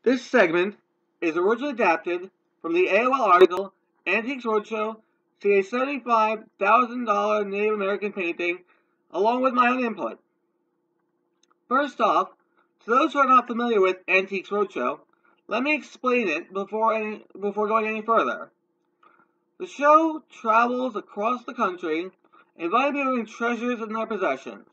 This segment is originally adapted from the AOL article Antiques Roadshow, see a $75,000 Native American painting, along with my own input. First off, to those who are not familiar with Antiques Roadshow, let me explain it before going any further. The show travels across the country, inviting people to bring treasures in their possessions.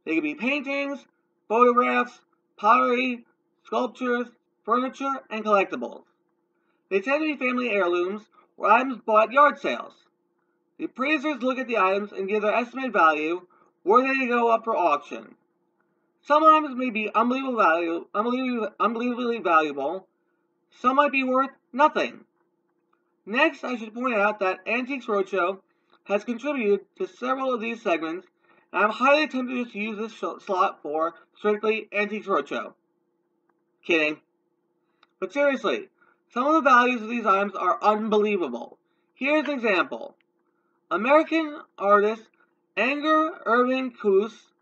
They could be paintings, photographs, pottery, sculptures, furniture, and collectibles. They tend to be family heirlooms or items bought at yard sales. The appraisers look at the items and give their estimated value, were they to go up for auction. Some items may be unbelievably valuable. Some might be worth nothing. Next, I should point out that Antiques Roadshow has contributed to several of these segments, and I'm highly tempted to use this slot for strictly Antiques Roadshow. Kidding. But seriously, some of the values of these items are unbelievable. Here's an example. American artist Anger Irving Coos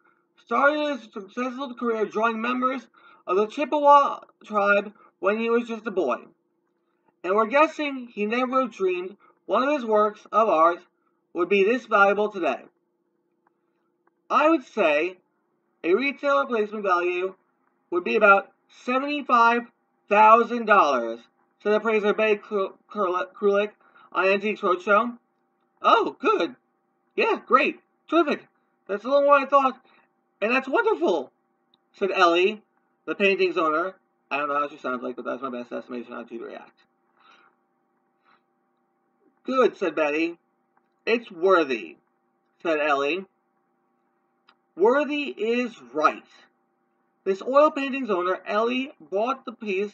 started his successful career drawing members of the Chippewa tribe when he was just a boy. And we're guessing he never would have dreamed one of his works of art would be this valuable today. I would say a retail replacement value would be about $75,000, said appraiser Betty Krulik on Antiques Roadshow. Oh, good. Yeah, great. Terrific. That's a little more than I thought. And that's wonderful, said Ellie, the painting's owner. I don't know how she sounds like, but that's my best estimation on how she'd react. Good, said Betty. It's worthy, said Ellie. Worthy is right. This oil painting's owner, Ellie, bought the piece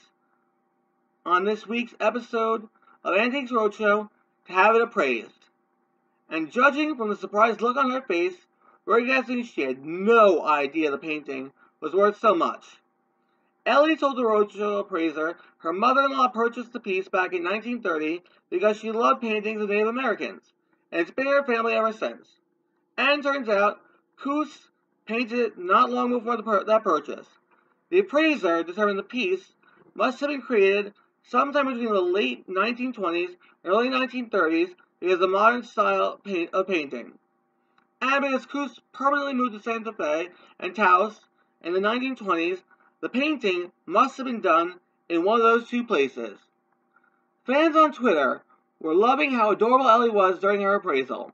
on this week's episode of Antiques Roadshow to have it appraised. And judging from the surprised look on her face, we're guessing she had no idea the painting was worth so much. Ellie told the Roadshow appraiser her mother-in-law purchased the piece back in 1930 because she loved paintings of Native Americans, and it's been in her family ever since. And turns out, Coos painted it not long before that purchase. The appraiser determined the piece must have been created sometime between the late 1920s and early 1930s because of the modern style of painting. And because Coos permanently moved to Santa Fe and Taos in the 1920s, the painting must have been done in one of those two places. Fans on Twitter were loving how adorable Ellie was during her appraisal.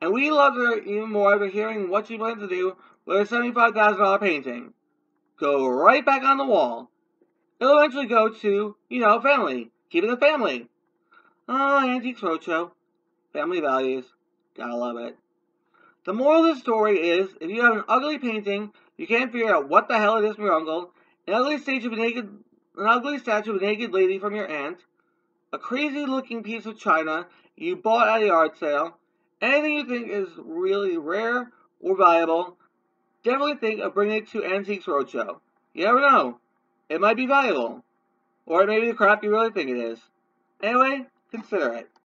And we loved her even more after hearing what she plans to do with her $75,000 painting. Go right back on the wall. It'll eventually go to, family. Keep it a family. Antiques Roadshow. Family values. Gotta love it. The moral of the story is, if you have an ugly painting, you can't figure out what the hell it is from your uncle, an ugly statue of a naked lady from your aunt, a crazy-looking piece of china you bought at a yard sale, anything you think is really rare or valuable, definitely think of bringing it to Antiques Roadshow. You never know. It might be valuable. Or it may be the crap you really think it is. Anyway, consider it.